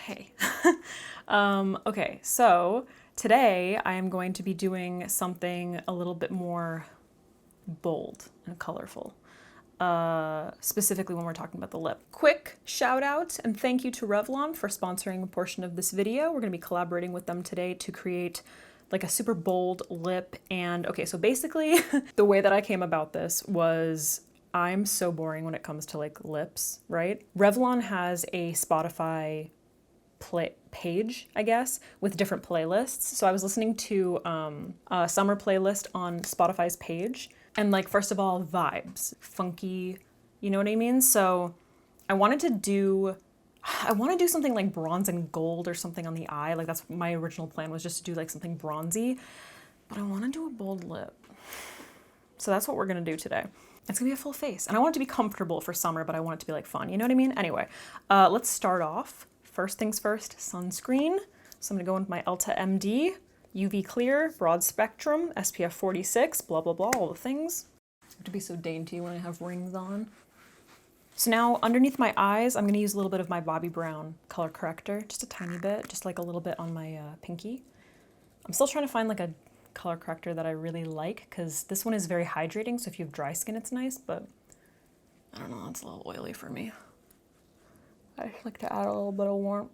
Hey. Okay, so today I am going to be doing something a little bit more bold and colorful. Specifically when we're talking about the lip. Quick shout out and thank you to Revlon for sponsoring a portion of this video. We're going to be collaborating with them today to create like a super bold lip. And okay, so basically the way that I came about this was I'm so boring when it comes to like lips, right? Revlon has a Spotify page, I guess, with different playlists. So I was listening to a summer playlist on Spotify's page, and like, first of all, vibes, funky, you know what I mean? So I want to do something like bronze and gold or something on the eye. Like that's my original plan, was just to do like something bronzy, but I want to do a bold lip. So that's what we're gonna do today. It's gonna be a full face, and I want it to be comfortable for summer, but I want it to be like fun, you know what I mean? Anyway, let's start off. First things first, sunscreen. So I'm gonna go in with my Ulta MD, UV clear, broad spectrum, SPF 46, blah, blah, blah, all the things. I have to be so dainty when I have rings on. So now underneath my eyes, I'm gonna use a little bit of my Bobbi Brown color corrector, just a tiny bit, just like a little bit on my pinky. I'm still trying to find like a color corrector that I really like, because this one is very hydrating, so if you have dry skin, it's nice, but I don't know, it's a little oily for me. I like to add a little bit of warmth.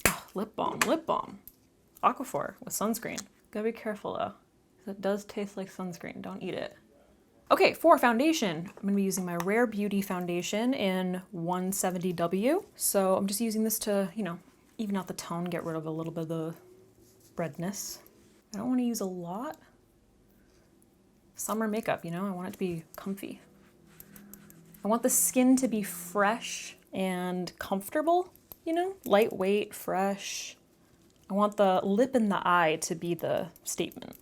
Oh, lip balm, lip balm. Aquaphor with sunscreen. Gotta be careful though, because it does taste like sunscreen. Don't eat it. Okay, for foundation, I'm gonna be using my Rare Beauty foundation in 170W. So I'm just using this to, you know, even out the tone, get rid of a little bit of the redness. I don't want to use a lot. Summer makeup, you know, I want it to be comfy. I want the skin to be fresh and comfortable, you know, lightweight, fresh. I want the lip and the eye to be the statement.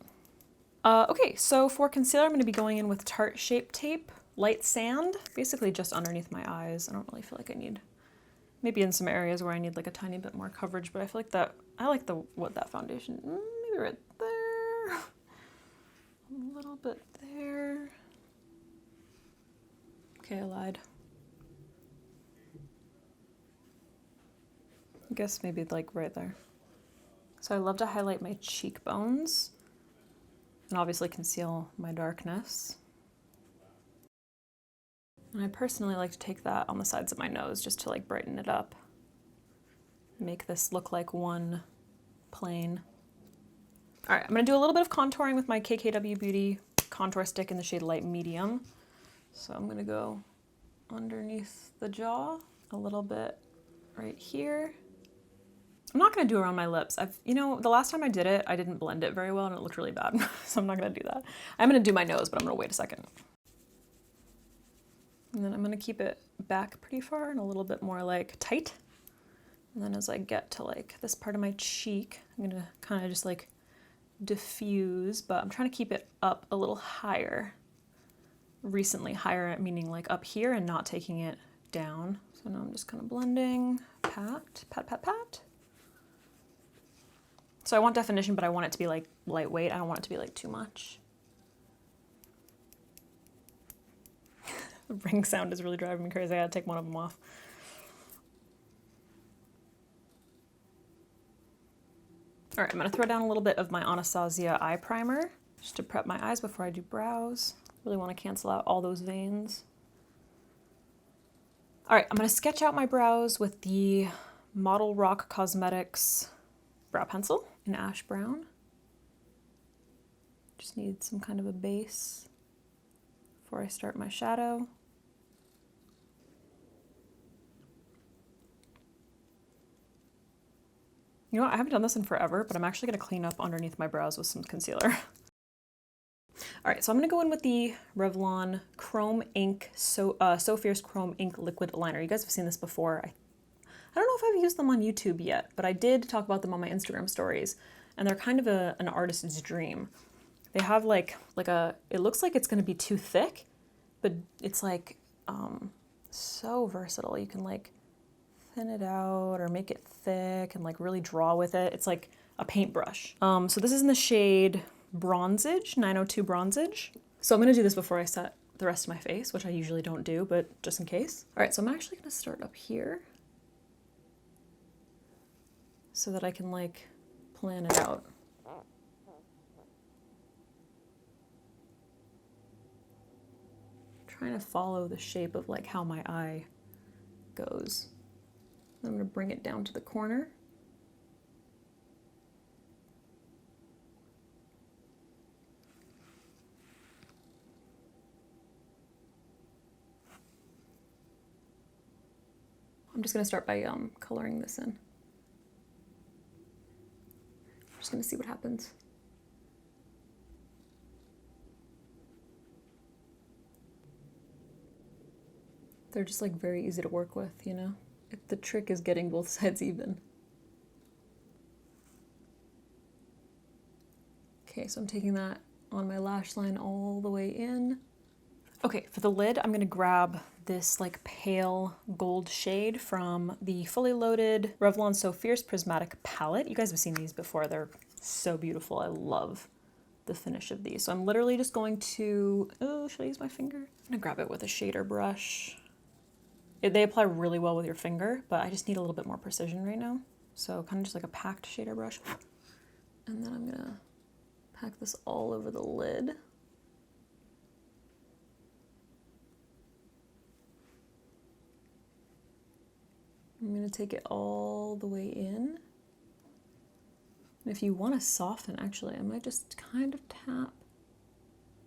Okay, so for concealer, I'm going to be going in with Tarte Shape Tape, Light Sand, basically just underneath my eyes. I don't really feel like I need, maybe in some areas where I need like a tiny bit more coverage, but I feel like that, I like that foundation, maybe right there, a little bit there. Okay, I lied. I guess maybe like right there. So I love to highlight my cheekbones and obviously conceal my darkness. And I personally like to take that on the sides of my nose just to like brighten it up. Make this look like one plane. All right, I'm gonna do a little bit of contouring with my KKW Beauty contour stick in the shade Light Medium. So I'm gonna go underneath the jaw, a little bit right here. I'm not gonna do around my lips. You know, the last time I did it, I didn't blend it very well and it looked really bad. So I'm not gonna do that. I'm gonna do my nose, but I'm gonna wait a second. And then I'm gonna keep it back pretty far and a little bit more like tight. And then as I get to like this part of my cheek, I'm gonna kind of just like diffuse, but I'm trying to keep it up a little higher. Recently higher, meaning like up here and not taking it down. So now I'm just kind of blending, pat, pat, pat, pat. So I want definition, but I want it to be like lightweight. I don't want it to be like too much. The ring sound is really driving me crazy. I gotta take one of them off. All right, I'm gonna throw down a little bit of my Anastasia eye primer just to prep my eyes before I do brows. Really want to cancel out all those veins. All right, I'm gonna sketch out my brows with the Model Rock Cosmetics brow pencil in ash brown. Just need some kind of a base before I start my shadow. You know what, I haven't done this in forever, but I'm actually gonna clean up underneath my brows with some concealer. All right, so I'm gonna go in with the Revlon Chrome Ink, So Fierce Chrome Ink Liquid Liner. You guys have seen this before. I don't know if I've used them on YouTube yet, but I did talk about them on my Instagram stories, and they're kind of an artist's dream. They have like it looks like it's gonna be too thick, but it's like so versatile. You can like thin it out or make it thick and like really draw with it. It's like a paintbrush. So this is in the shade Bronzage, 902 Bronzage. So I'm gonna do this before I set the rest of my face, which I usually don't do, but just in case. All right, so I'm actually gonna start up here. so that I can like plan it out. Trying to follow the shape of like how my eye goes. I'm going to bring it down to the corner. I'm just going to start by coloring this in. I'm just going to see what happens. They're just like very easy to work with, you know? If the trick is getting both sides even. Okay, so I'm taking that on my lash line all the way in. Okay, for the lid, I'm gonna grab this like pale gold shade from the Fully Loaded Revlon So Fierce Prismatic palette. You guys have seen these before. They're so beautiful. I love the finish of these. So I'm literally just going to, oh, should I use my finger? I'm gonna grab it with a shader brush. They apply really well with your finger, but I just need a little bit more precision right now. So kind of just like a packed shader brush. And then I'm gonna pack this all over the lid. I'm gonna take it all the way in. And if you want to soften, actually, I might just kind of tap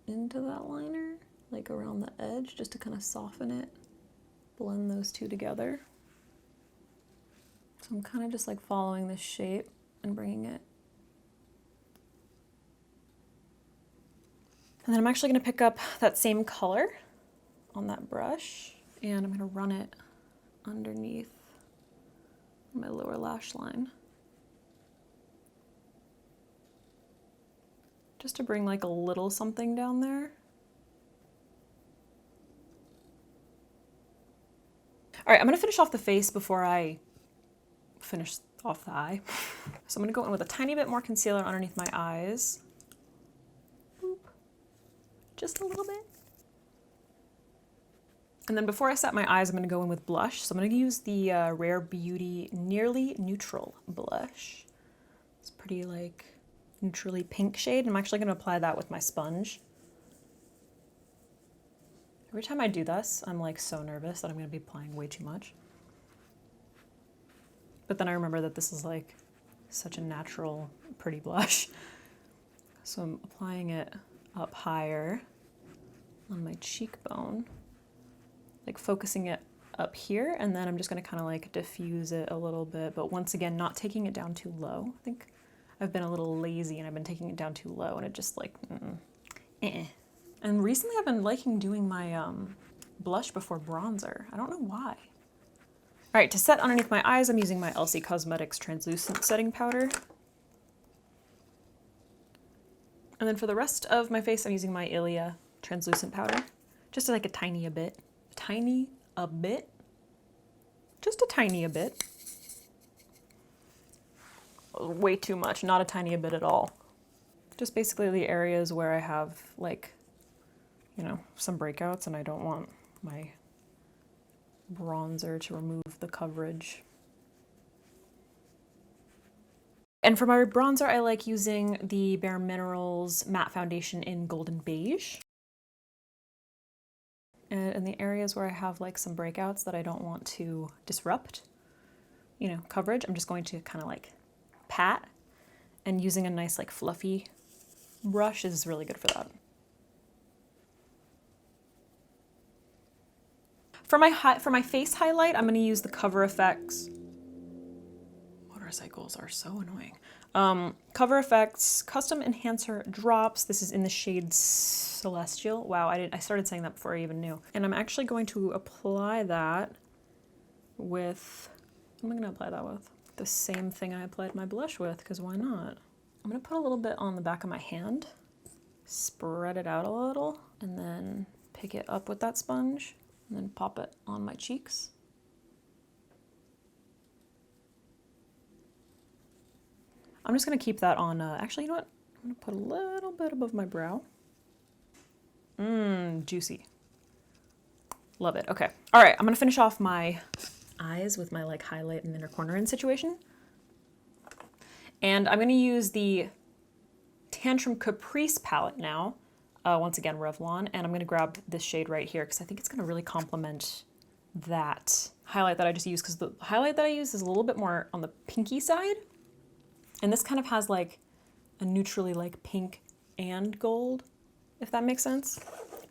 into that liner, like around the edge, just to kind of soften it. Blend those two together. So I'm kind of just like following this shape and bringing it. And then I'm actually going to pick up that same color on that brush and I'm going to run it underneath my lower lash line. Just to bring like a little something down there. All right, I'm gonna finish off the face before I finish off the eye. So I'm gonna go in with a tiny bit more concealer underneath my eyes. Boop. Just a little bit. And then before I set my eyes, I'm gonna go in with blush. So I'm gonna use the Rare Beauty Nearly Neutral blush. It's pretty like neutrally pink shade. I'm actually gonna apply that with my sponge. Every time I do this, I'm like so nervous that I'm gonna be applying way too much. But then I remember that this is like such a natural, pretty blush. So I'm applying it up higher on my cheekbone, like focusing it up here, and then I'm just gonna kind of like diffuse it a little bit, but once again, not taking it down too low. I think I've been a little lazy and I've been taking it down too low and it just like, And recently I've been liking doing my blush before bronzer. I don't know why. All right, to set underneath my eyes, I'm using my LC Cosmetics translucent setting powder. And then for the rest of my face, I'm using my Ilia translucent powder. Just like a tiny bit. Tiny a bit. Just a tiny bit. Way too much, not a tiny bit at all. Just basically the areas where I have like, you know, some breakouts and I don't want my bronzer to remove the coverage. And for my bronzer, I like using the Bare Minerals matte foundation in Golden Beige. And in the areas where I have like some breakouts that I don't want to disrupt, you know, coverage, I'm just going to kind of like pat, and using a nice like fluffy brush is really good for that. For my face highlight, I'm going to use the Cover FX. Motorcycles are so annoying. Cover FX Custom Enhancer Drops. This is in the shade Celestial. Wow, I started saying that before I even knew. And I'm actually going to apply that with, what am I going to apply that with? The same thing I applied my blush with, because why not? I'm going to put a little bit on the back of my hand, spread it out a little, and then pick it up with that sponge, and then pop it on my cheeks. I'm just going to keep that on, actually, you know what? I'm going to put a little bit above my brow. Juicy. Love it. Okay. All right, I'm going to finish off my eyes with my like highlight and inner corner in situation. And I'm gonna use the Tantrum Caprice palette now. Once again, Revlon. And I'm gonna grab this shade right here because I think it's gonna really complement that highlight that I just used, because the highlight that I use is a little bit more on the pinky side. And this kind of has like a neutrally like pink and gold, if that makes sense.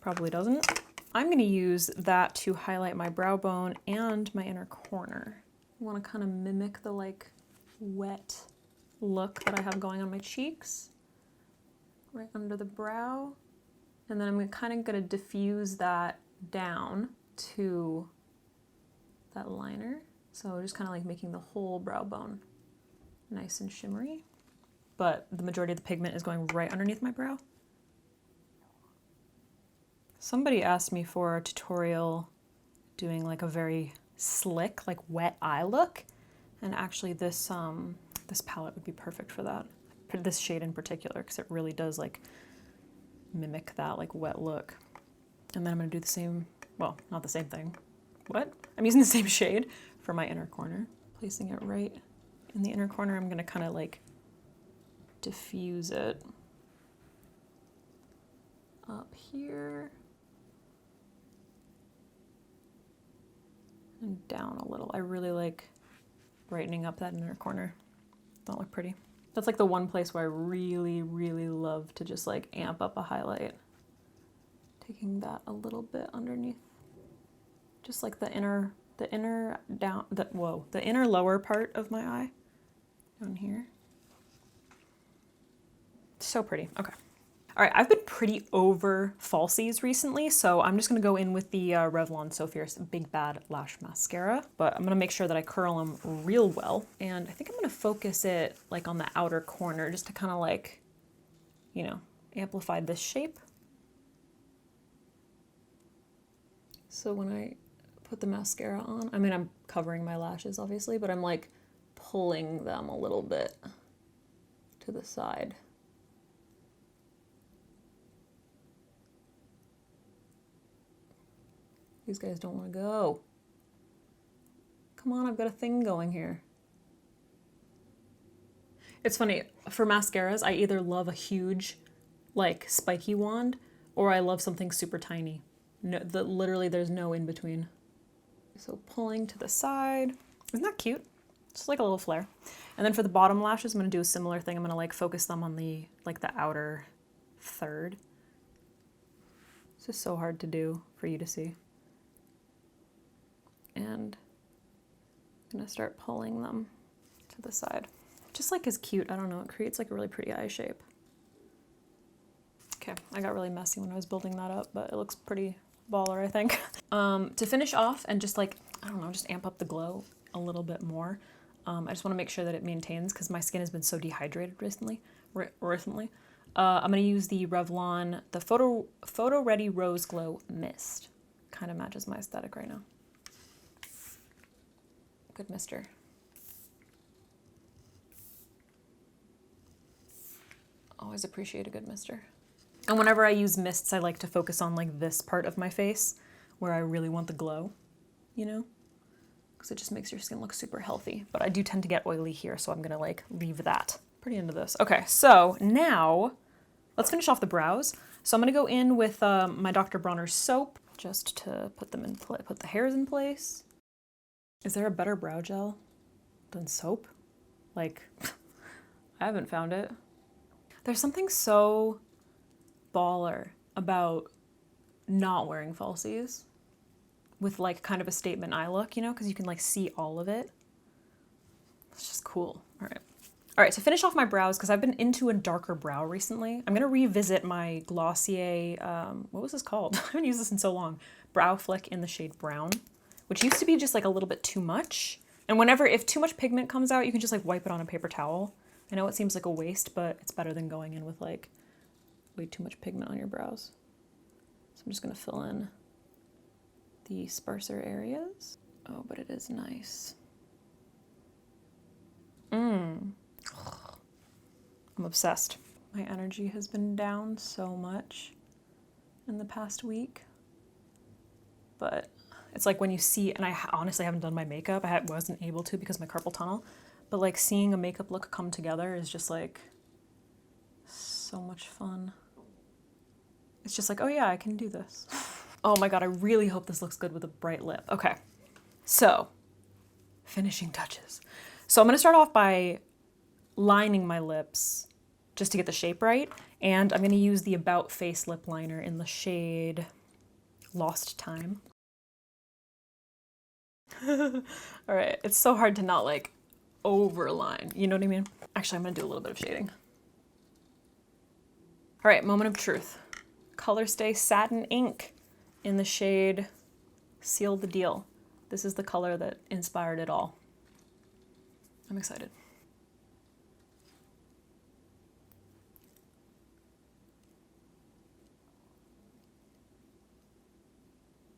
Probably doesn't. I'm gonna use that to highlight my brow bone and my inner corner. I wanna kind of mimic the like wet look that I have going on my cheeks, right under the brow. And then I'm kind of gonna diffuse that down to that liner. So just kind of like making the whole brow bone nice and shimmery. But the majority of the pigment is going right underneath my brow. Somebody asked me for a tutorial doing like a very slick, like wet eye look. And actually this palette would be perfect for that. This shade in particular, because it really does like mimic that like wet look. And then I'm gonna do the same, well, not the same thing. What? I'm using the same shade for my inner corner. Placing it right in the inner corner, I'm gonna kind of like diffuse it up here and down a little. I really like brightening up that inner corner. Don't look pretty. That's like the one place where I really, really love to just like amp up a highlight. Taking that a little bit underneath, just like the inner lower part of my eye, down here. So pretty. Okay. All right, I've been pretty over falsies recently, so I'm just gonna go in with the Revlon So Fierce Big Bad Lash Mascara, but I'm gonna make sure that I curl them real well. And I think I'm gonna focus it like on the outer corner just to kind of like, you know, amplify this shape. So when I put the mascara on, I mean, I'm covering my lashes obviously, but I'm like pulling them a little bit to the side. These guys don't want to go. Come on, I've got a thing going here. It's funny, for mascaras, I either love a huge, like, spiky wand, or I love something super tiny. No, literally, there's no in between. So pulling to the side. Isn't that cute? Just like a little flare. And then for the bottom lashes, I'm gonna do a similar thing. I'm gonna like focus them on the, like the outer third. It's just so hard to do for you to see. And I'm gonna start pulling them to the side. Just like is cute, I don't know, it creates like a really pretty eye shape. Okay, I got really messy when I was building that up, but it looks pretty baller, I think. To finish off and just like, I don't know, just amp up the glow a little bit more. I just wanna make sure that it maintains because my skin has been so dehydrated recently. I'm gonna use the Revlon, the Photo Ready Rose Glow Mist. Kind of matches my aesthetic right now. Good mister. Always appreciate a good mister. And whenever I use mists, I like to focus on like this part of my face where I really want the glow, you know? Because it just makes your skin look super healthy. But I do tend to get oily here, so I'm gonna like leave that. Pretty into this. Okay, so now let's finish off the brows. So I'm gonna go in with my Dr. Bronner's soap just to put them in put the hairs in place. Is there a better brow gel than soap? Like, I haven't found it. There's something so baller about not wearing falsies with like kind of a statement eye look, you know, because you can like see all of it. It's just cool. All right, to finish off my brows, because I've been into a darker brow recently, I'm gonna revisit my Glossier, what was this called? I haven't used this in so long. Brow Flick in the shade Brown, which used to be just like a little bit too much. And if too much pigment comes out, you can just like wipe it on a paper towel. I know it seems like a waste, but it's better than going in with like way too much pigment on your brows. So I'm just gonna fill in the sparser areas. Oh, but it is nice. I'm obsessed. My energy has been down so much in the past week, but it's like when you see, and I honestly haven't done my makeup. I wasn't able to because of my carpal tunnel, but like seeing a makeup look come together is just like so much fun. It's just like, oh yeah, I can do this. Oh my God, I really hope this looks good with a bright lip. Okay, so finishing touches. So I'm gonna start off by lining my lips just to get the shape right. And I'm gonna use the About Face lip liner in the shade Lost Time. All right, it's so hard to not like overline, you know what I mean? Actually, I'm gonna do a little bit of shading. All right, moment of truth. Colorstay Satin Ink in the shade Seal the Deal. This is the color that inspired it all. I'm excited.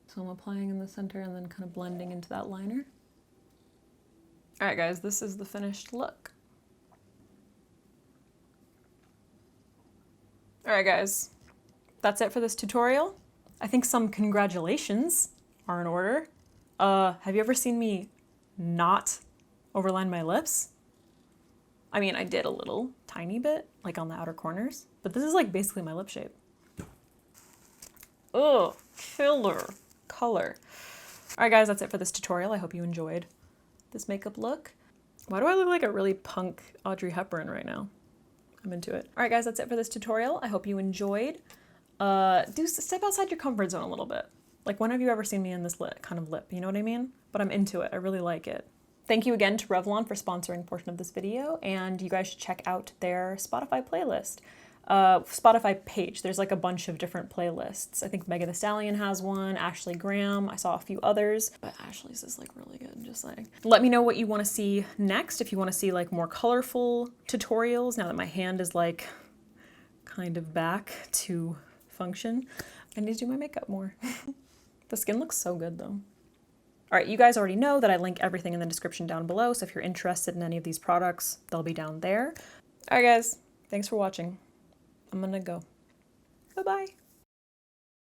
So I'm applying in the center and then kind of blending into that liner. All right, guys, this is the finished look. All right, guys, that's it for this tutorial. I think some congratulations are in order. Have you ever seen me not overline my lips? I mean, I did a little tiny bit, like on the outer corners, but this is like basically my lip shape. Oh, killer color. All right, guys, that's it for this tutorial. I hope you enjoyed this makeup look. Why do I look like a really punk Audrey Hepburn right now? I'm into it. All right, guys, that's it for this tutorial. I hope you enjoyed. Step outside your comfort zone a little bit. Like, when have you ever seen me in this kind of lip? You know what I mean? But I'm into it. I really like it. Thank you again to Revlon for sponsoring a portion of this video, and you guys should check out their Spotify playlist. Spotify page. There's like a bunch of different playlists. I think Megan Thee Stallion has one, Ashley Graham. I saw a few others, but Ashley's is like really good, just saying. Let me know what you want to see next. If you want to see like more colorful tutorials, now that my hand is like kind of back to function, I need to do my makeup more. The skin looks so good though. All right, you guys already know that I link everything in the description down below, so if you're interested in any of these products, they'll be down there. All right, guys, thanks for watching. I'm gonna go. Bye-bye.